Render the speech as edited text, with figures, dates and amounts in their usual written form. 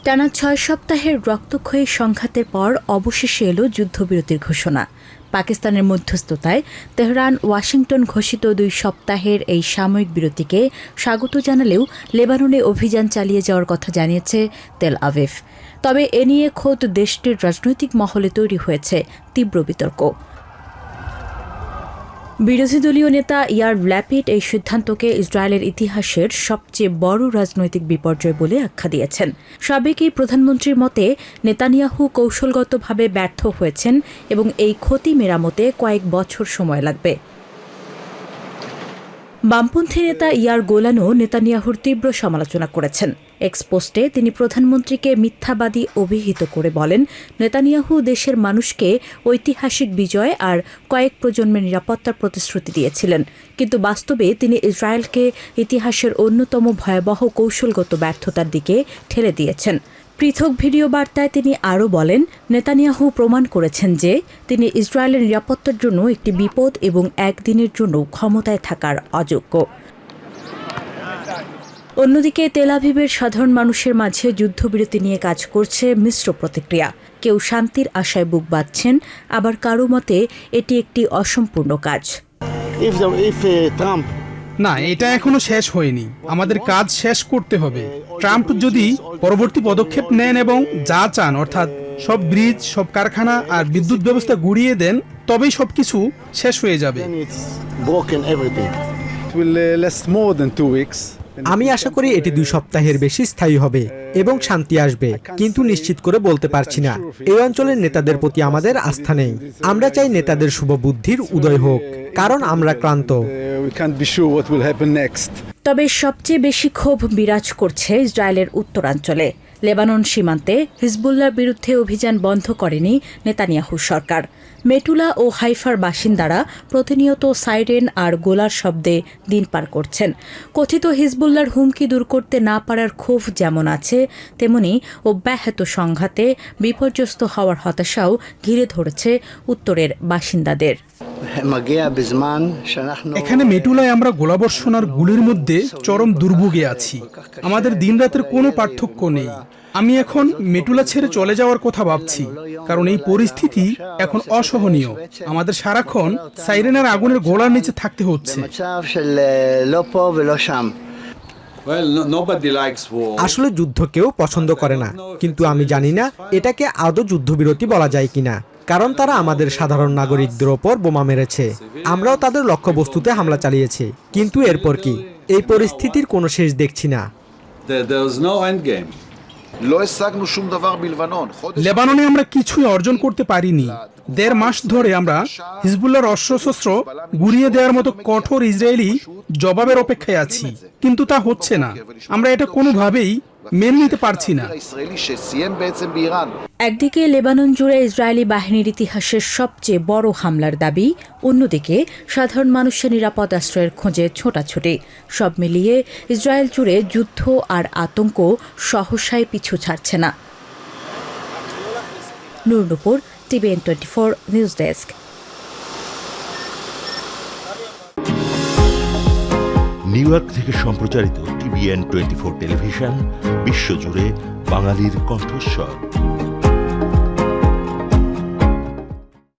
টানা ৬ সপ্তাহের রক্তক্ষয়ী সংঘাতের পর অবশেষে এলো যুদ্ধবিরতির ঘোষণা। পাকিস্তানের মধ্যস্থতায় তেহরান ওয়াশিংটন ঘোষিত ২ সপ্তাহের এই সাময়িক বিরতিকে স্বাগত জানালেও লেবাননে অভিযান চালিয়ে যাওয়ার কথা জানিয়েছে তেল আভিভ। তবে এ নিয়ে খোদ দেশটির রাজনৈতিক মহলে তৈরি হয়েছে তীব্র বিতর্ক। বিরোধী দলীয় নেতা ইয়ার ল্যাপিড এই সিদ্ধান্তকে ইসরায়েলের ইতিহাসের সবচেয়ে বড় রাজনৈতিক বিপর্যয় বলে আখ্যা দিয়েছেন। সাবেক এই প্রধানমন্ত্রীর মতে নেতানিয়াহু কৌশলগতভাবে ব্যর্থ হয়েছেন এবং এই ক্ষতি মেরামতে কয়েক বছর সময় লাগবে। বামপন্থী নেতা ইয়ার গোলানও নেতানিয়াহুর তীব্র সমালোচনা করেছেন। এক্স পোস্টে তিনি প্রধানমন্ত্রীকে মিথ্যাবাদী অভিহিত করে বলেন, নেতানিয়াহু দেশের মানুষকে ঐতিহাসিক বিজয় আর কয়েক প্রজন্মের নিরাপত্তার প্রতিশ্রুতি দিয়েছিলেন, কিন্তু বাস্তবে তিনি ইসরায়েলকে ইতিহাসের অন্যতম ভয়াবহ কৌশলগত ব্যর্থতার দিকে ঠেলে দিয়েছেন। পৃথক ভিডিও বার্তায় তিনি আরও বলেন, নেতানিয়াহু প্রমাণ করেছেন যে তিনি ইসরায়েলের নিরাপত্তার জন্য একটি বিপদ এবং একদিনের জন্য ক্ষমতায় থাকার অযোগ্য। অন্যদিকে তেল আভিভের সাধারণ মানুষের মাঝে যুদ্ধবিরতি নিয়ে কাজ করছে মিশ্র প্রতিক্রিয়া। কেউ শান্তির আশায় বুক বাঁধছেন, আবার কারো মতে এটি একটি অসম্পূর্ণ কাজ। না, এটা এখনো শেষ হয়নি। আমাদের কাজ শেষ করতে হবে। ট্রাম্প যদি পরবর্তী পদক্ষেপ নেন এবং যা চান, অর্থাৎ সব ব্রিজ, সব কারখানা আর বিদ্যুৎ ব্যবস্থা গুড়িয়ে দেন, তবেই সবকিছু শেষ হয়ে যাবে। আমি আশা করি এটি 2 সপ্তাহের বেশি স্থায়ী হবে এবং শান্তি আসবে, কিন্তু নিশ্চিত করে বলতে পারছি না। এই অঞ্চলের নেতাদের প্রতি আমাদের আস্থা নেই। আমরা চাই নেতাদের শুভবুদ্ধির উদয় হোক, কারণ আমরা ক্লান্ত। তবে সবচেয়ে বেশি ক্ষোভ বিরাজ করছে ইসরায়েলের উত্তরাঞ্চলে। লেবানন সীমান্তে হিজবুল্লাহর বিরুদ্ধে অভিযান বন্ধ করেনি নেতানিয়াহু সরকার। মেটুলা ও হাইফার বাসিন্দারা প্রতিনিয়ত সাইরেন আর গোলার শব্দে দিন পার করছেন। কথিত হিজবুল্লাহর হুমকি দূর করতে না পারার ক্ষোভ যেমন আছে, তেমনি অব্যাহত সংঘাতে বিপর্যস্ত হওয়ার হতাশাও ঘিরে ধরেছে উত্তরের বাসিন্দাদের। এখানে মেটুলায় আমরা গোলাবর্ষণ আর গুলির মধ্যে চরম দুর্ভোগে আছি। আমাদের দিনরাতের কোনো পার্থক্য নেই। আমি এখন মেটুলা ছেড়ে চলে যাওয়ার কথা ভাবছি, কারণ এই পরিস্থিতি এখন অসহনীয়। আমাদের সারাক্ষণ সাইরেনার আগুনের গোলার নিচে থাকতে হচ্ছে। আসলে যুদ্ধ কেউ পছন্দ করে না, কিন্তু আমি জানি না এটাকে আদৌ যুদ্ধবিরতি বলা যায় কিনা, কারণ তারা আমাদের সাধারণ নাগরিকদের ওপর বোমা মেরেছে। আমরাও তাদের লক্ষ্যবস্তুতে হামলা চালিয়েছি, কিন্তু এরপর কি? এই পরিস্থিতির কোনো শেষ দেখছি না। লেবাননে আমরা কিছুই অর্জন করতে পারিনি। 1.5 মাস ধরে আমরা হিজবুল্লাহর অস্ত্রশস্ত্র গুড়িয়ে দেওয়ার মতো কঠোর ইসরায়েলি জবাবের অপেক্ষায় আছি, কিন্তু তা হচ্ছে না। আমরা এটা কোনোভাবেই মেনে নিতে পারছি না। একদিকে লেবানন জুড়ে ইসরায়েলি বাহিনীর ইতিহাসের সবচেয়ে বড় হামলার দাবি, অন্যদিকে সাধারণ মানুষের নিরাপদ আশ্রয়ের খোঁজে ছোটাছুটি। সব মিলিয়ে ইসরায়েল জুড়ে যুদ্ধ আর আতঙ্ক সহসাই পিছু ছাড়ছে না। নূর, TVN 24 news desk. New York থেকে সম্প্রচারিত TVN 24 টেলিভিশন বিশ্বজুড়ে বাঙালির কণ্ঠস্বর।